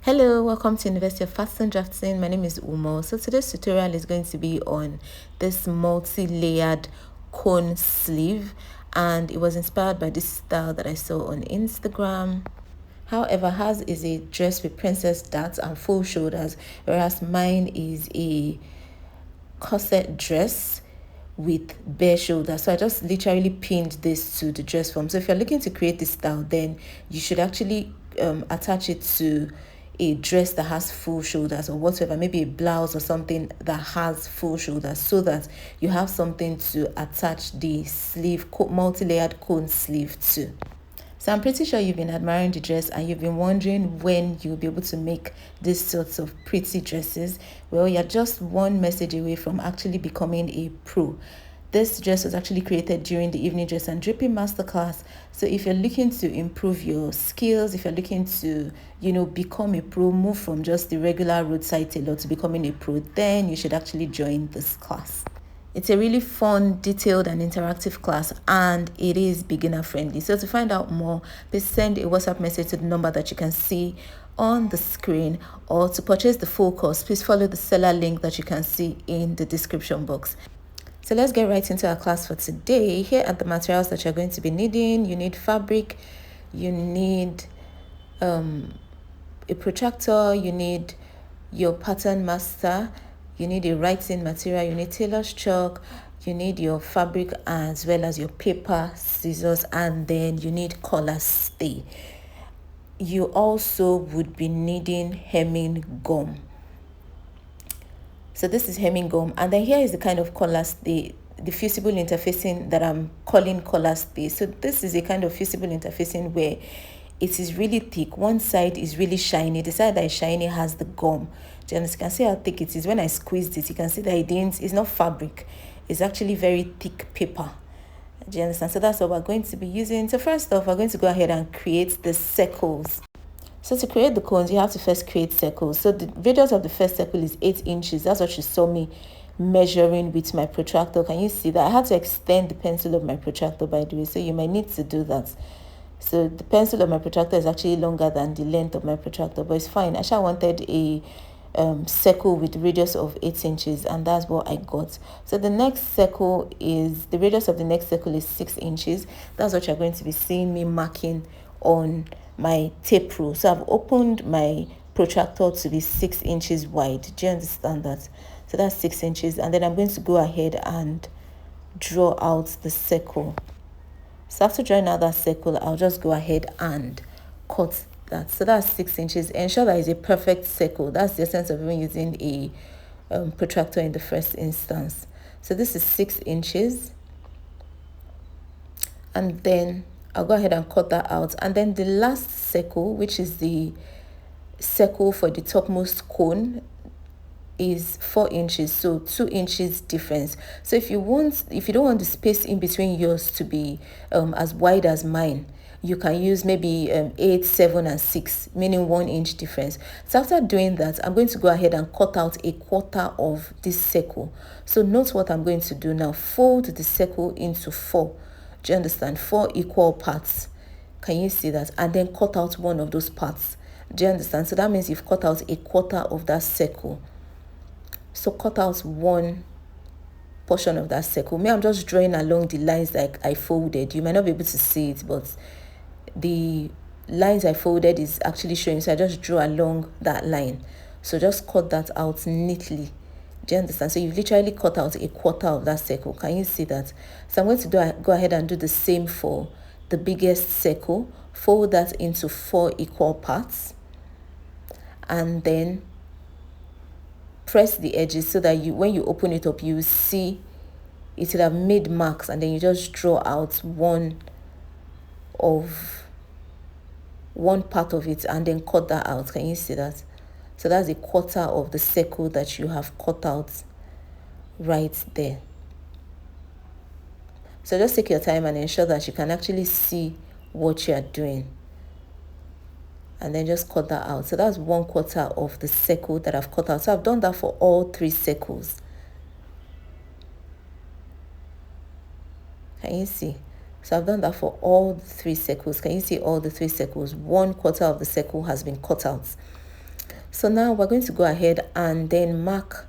Hello, welcome to University of Fashion Drafting. My name is Umo. So today's tutorial is going to be on this multi-layered cone sleeve, and it was inspired by this style that I saw on Instagram. However, hers is a dress with princess darts and full shoulders, whereas mine is a corset dress with bare shoulders. So I just literally pinned this to the dress form. So if you're looking to create this style, then you should actually attach it to a dress that has full shoulders or whatever, maybe a blouse or something that has full shoulders, so that you have something to attach the sleeve, multi-layered cone sleeve to. So I'm pretty sure you've been admiring the dress and you've been wondering when you'll be able to make these sorts of pretty dresses. Well, you're just one message away from actually becoming a pro. This dress was actually created during the Evening Dress and Draping Masterclass. So if you're looking to improve your skills, if you're looking to, become a pro, move from just the regular roadside tailor to becoming a pro, then you should actually join this class. It's a really fun, detailed and interactive class, and it is beginner friendly. So to find out more, please send a WhatsApp message to the number that you can see on the screen, or to purchase the full course, please follow the seller link that you can see in the description box. So let's get right into our class for today. Here are the materials that you're going to be needing. You need fabric, you need a protractor, you need your pattern master, you need a writing material, you need tailor's chalk, you need your fabric as well as your paper, scissors, and then you need collar stay. You also would be needing hemming gum. So this is hemming gum, and then here is the kind of collar stay, the fusible interfacing that I'm calling collar stay. So this is a kind of fusible interfacing where it is really thick. One side is really shiny. The side that is shiny has the gum. You can see how thick it is. When I squeezed it, you can see that it's not fabric. It's actually very thick paper. Do you understand? So that's what we're going to be using. So first off, we're going to go ahead and create the circles. So to create the cones, you have to first create circles. So the radius of the first circle is 8 inches. That's what you saw me measuring with my protractor. Can you see that? I had to extend the pencil of my protractor, by the way, so you might need to do that. So the pencil of my protractor is actually longer than the length of my protractor, but it's fine. I sure wanted a circle with radius of 8 inches, and that's what I got. So the next circle is, the radius of the next circle is 6 inches. That's what you're going to be seeing me marking on my tape rule. So I've opened my protractor to be 6 inches wide. Do you understand that? So that's 6 inches, and then I'm going to go ahead and draw out the circle. So after drawing out that circle, I'll just go ahead and cut that. So that's 6 inches. Ensure that it's a perfect circle. That's the essence of even using a protractor in the first instance. So this is 6 inches, and then I'll go ahead and cut that out. And then the last circle, which is the circle for the topmost cone, is 4 inches, so 2 inches difference. So if you don't want the space in between yours to be as wide as mine, you can use maybe 8, 7 and 6, meaning 1 inch difference. So after doing that, I'm going to go ahead and cut out a quarter of this circle. So note what I'm going to do now. Fold the circle into 4. Do you understand? 4 equal parts. Can you see that? And then cut out one of those parts. Do you understand? So that means you've cut out a quarter of that circle. So cut out one portion of that circle. I'm just drawing along the lines that I folded. You might not be able to see it, but the lines I folded is actually showing. So I just drew along that line. So just cut that out neatly. Do you understand? So you've literally cut out a quarter of that circle. Can you see that? So I'm going to go ahead and do the same for the biggest circle. Fold that into 4 equal parts, and then press the edges so that when you open it up, you see it will have made marks, and then you just draw out one part of it and then cut that out. Can you see that? So that's a quarter of the circle that you have cut out right there. So just take your time and ensure that you can actually see what you are doing, and then just cut that out. So that's 1/4 of the circle that I've cut out. So I've done that for all 3 circles. Can you see? So I've done that for all 3 circles. Can you see all the 3 circles? 1/4 of the circle has been cut out. So now we're going to go ahead and then mark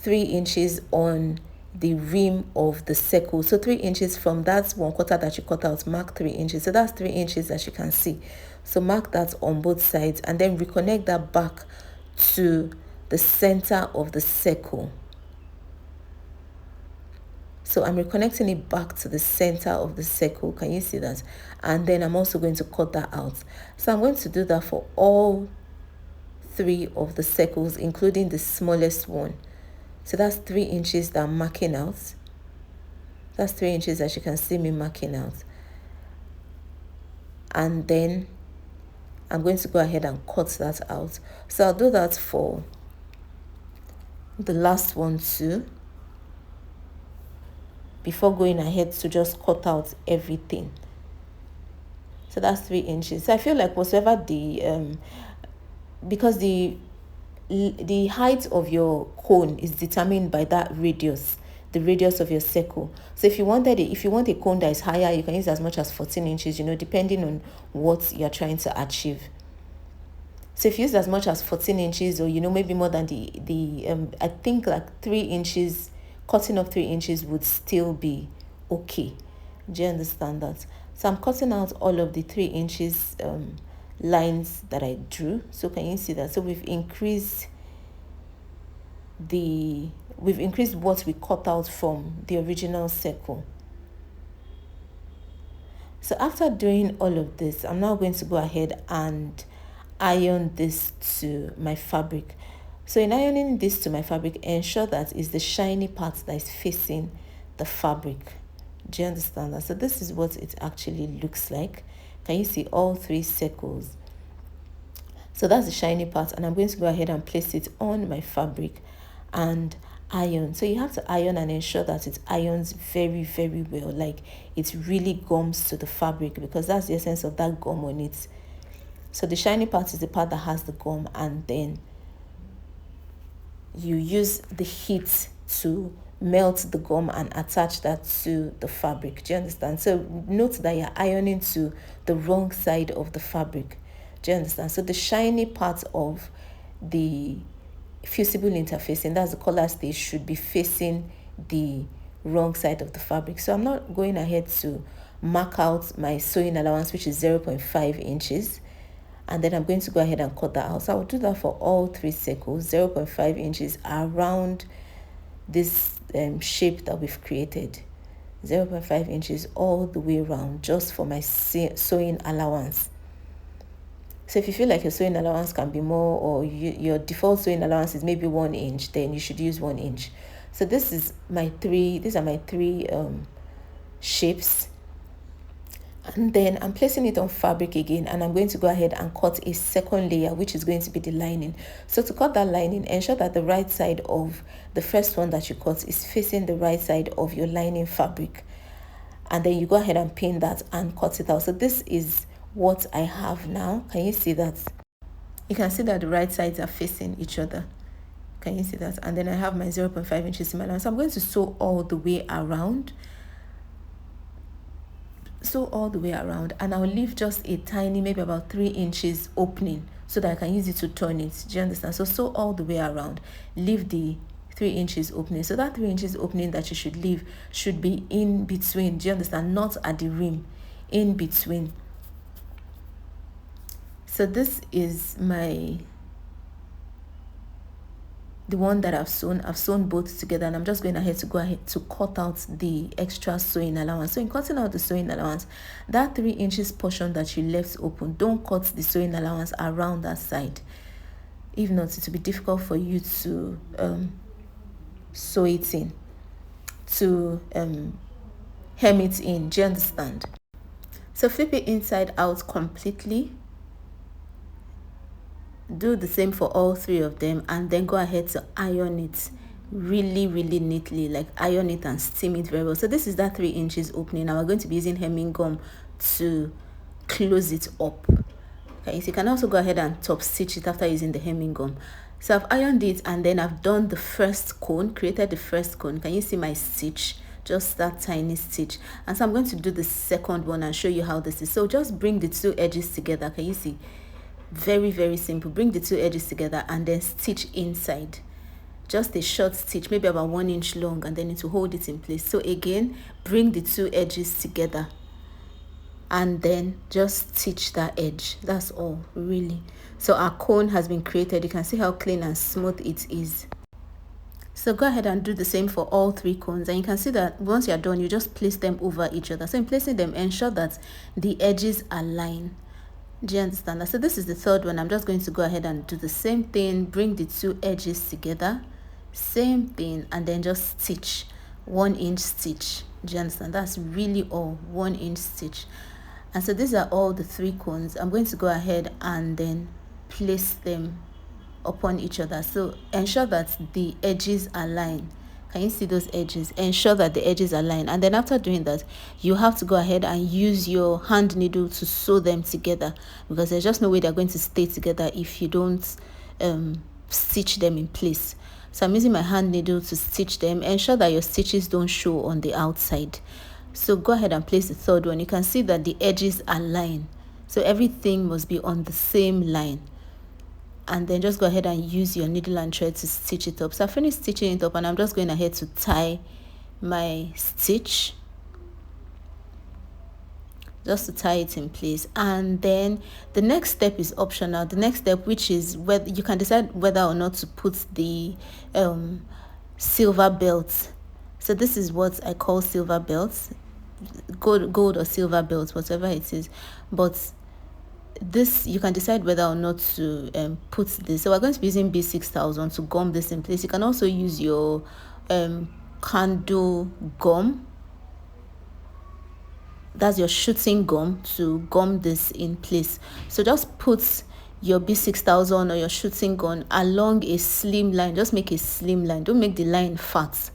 3 inches on the rim of the circle. So 3 inches from that 1/4 that you cut out, mark 3 inches. So that's 3 inches, as you can see. So mark that on both sides and then reconnect that back to the center of the circle. So I'm reconnecting it back to the center of the circle. Can you see that? And then I'm also going to cut that out. So I'm going to do that for all 3 of the circles, including the smallest one. So that's 3 inches that I'm marking out. That's 3 inches, as you can see me marking out. And then I'm going to go ahead and cut that out. So I'll do that for the last one too, before going ahead to just cut out everything. So that's 3 inches. So I feel like whatever the because the height of your cone is determined by that radius, the radius of your circle. So if you want a cone that is higher, you can use as much as 14 inches, depending on what you're trying to achieve. So if you use as much as 14 inches, or maybe more than I think like 3 inches, cutting off 3 inches would still be okay. Do you understand that? So I'm cutting out all of the 3 inches lines that I drew. So can you see that? So we've increased what we cut out from the original circle. So after doing all of this, I'm now going to go ahead and iron this to my fabric. So in ironing this to my fabric, ensure that it's the shiny part that is facing the fabric. Do you understand that? So this is what it actually looks like. Can you see all 3 circles? So that's the shiny part, and I'm going to go ahead and place it on my fabric and iron. So you have to iron and ensure that it irons very, very well, like it really gums to the fabric, because that's the essence of that gum on it. So the shiny part is the part that has the gum, and then you use the heat to melt the gum and attach that to the fabric. Do you understand? So note that you're ironing to the wrong side of the fabric. Do you understand? So the shiny part of the fusible interfacing, that's the collar stage, should be facing the wrong side of the fabric. So I'm not going ahead to mark out my sewing allowance, which is 0.5 inches. And then I'm going to go ahead and cut that out. So I'll do that for all 3 circles, 0.5 inches around this shape that we've created. 0.5 inches all the way around, just for my sewing allowance. So if you feel like your sewing allowance can be more, or your default sewing allowance is maybe 1 inch, then you should use 1 inch. So these are my three shapes. And then I'm placing it on fabric again, and I'm going to go ahead and cut a second layer, which is going to be the lining. So to cut that lining, ensure that the right side of the first one that you cut is facing the right side of your lining fabric. And then you go ahead and pin that and cut it out. So this is what I have now. Can you see that? You can see that the right sides are facing each other. Can you see that? And then I have my 0.5 inches in my line. So I'm going to sew all the way around. Sew all the way around, and I'll leave just a tiny, maybe about 3 inches opening, so that I can use it to turn it. Do you understand? So sew all the way around, leave the 3 inches opening. So that 3 inches opening that you should leave should be in between. Do you understand? Not at the rim, in between. So this is the one that I've sewn both together, and I'm just going ahead to cut out the extra sewing allowance. So in cutting out the sewing allowance, that 3 inches portion that you left open, don't cut the sewing allowance around that side. If not, it will be difficult for you to sew it in, to hem it in. Do you understand? So flip it inside out completely. Do the same for all 3 of them, and then go ahead to iron it really, really neatly, like iron it and steam it very well. So this is that 3 inches opening. Now we're going to be using hemming gum to close it up. Okay, so you can also go ahead and top stitch it after using the hemming gum. So I've ironed it, and then I've done the first cone, created the first cone. Can you see my stitch just that tiny stitch. And so I'm going to do the second one and show you how this is. So just bring the two edges together. Can you see? Very, very simple. Bring the two edges together and then stitch inside. Just a short stitch, maybe about 1 inch long, and then it will hold it in place. So again, bring the two edges together and then just stitch that edge. That's all, really. So our cone has been created. You can see how clean and smooth it is. So go ahead and do the same for all 3 cones, and you can see that once you're done, you just place them over each other. So in placing them, ensure that the edges align. Do you understand that? So this is the third one. I'm just going to go ahead and do the same thing. Bring the two edges together, same thing, and then just stitch 1 inch stitch. Do you understand? That's really all, 1 inch stitch. And so these are all the 3 cones. I'm going to go ahead and then place them upon each other. So ensure that the edges align. Can you see those edges? Ensure that the edges align. And then after doing that, you have to go ahead and use your hand needle to sew them together, because there's just no way they're going to stay together if you don't stitch them in place. So I'm using my hand needle to stitch them. Ensure that your stitches don't show on the outside. So go ahead and place the third one. You can see that the edges align. So everything must be on the same line. And then just go ahead and use your needle and thread to stitch it up. So I finished stitching it up, and I'm just going ahead to tie my stitch, just to tie it in place. And then the next step is optional. The next step, which is whether you can decide whether or not to put the silver belt. So this is what I call silver belts, gold or silver belts, whatever it is. But this, you can decide whether or not to put this. So we're going to be using B6000 to gum this in place. You can also use your candle gum, that's your shooting gum, to gum this in place. So just put your B6000 or your shooting gun along a slim line. Just make a slim line, don't make the line fat.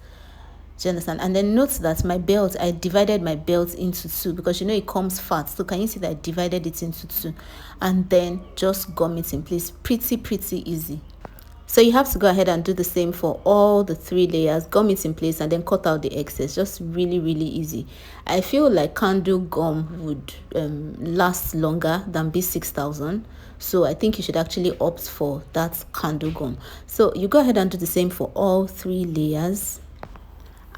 Do you understand? And then note that my belt, I divided my belt into 2, because you know it comes fat. So can you see that I divided it into 2? And then just gum it in place. Pretty easy. So you have to go ahead and do the same for all the 3 layers. Gum it in place and then cut out the excess. Just really easy. I feel like candle gum would last longer than B6000. So I think you should actually opt for that candle gum. So you go ahead and do the same for all 3 layers.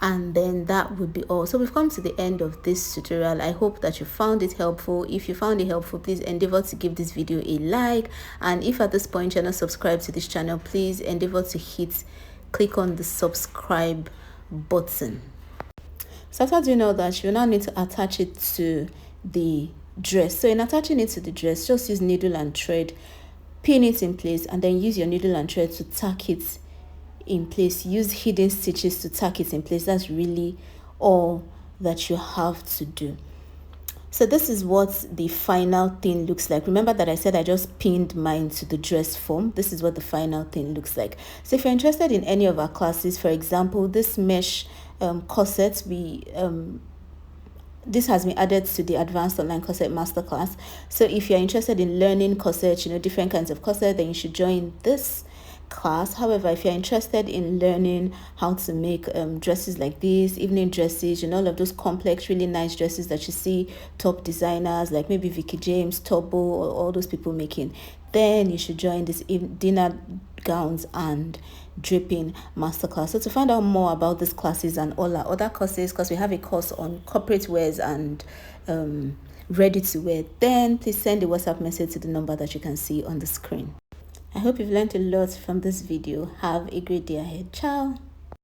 And then that would be all. So we've come to the end of this tutorial. I hope that you found it helpful. If you found it helpful, please endeavor to give this video a like. And if at this point you're not subscribed to this channel, please endeavor to click on the subscribe button. So after doing all that, you now need to attach it to the dress. So in attaching it to the dress, just use needle and thread, pin it in place, and then use your needle and thread to tack it in place. Use hidden stitches to tack it in place. That's really all that you have to do. So this is what the final thing looks like. Remember that I said I just pinned mine to the dress form. This is what the final thing looks like. So if you're interested in any of our classes, for example, this mesh corset, this has been added to the advanced online corset masterclass. So if you're interested in learning corset, different kinds of corset, then you should join this class. However, if you're interested in learning how to make dresses like this, evening dresses, all of those complex, really nice dresses that you see top designers like maybe Vicky James, Tobo, or all those people making, then you should join this dinner gowns and draping masterclass. So to find out more about these classes and all our other courses, because we have a course on corporate wears and ready to wear, then please send a WhatsApp message to the number that you can see on the screen. I hope you've learned a lot from this video. Have a great day ahead. Ciao.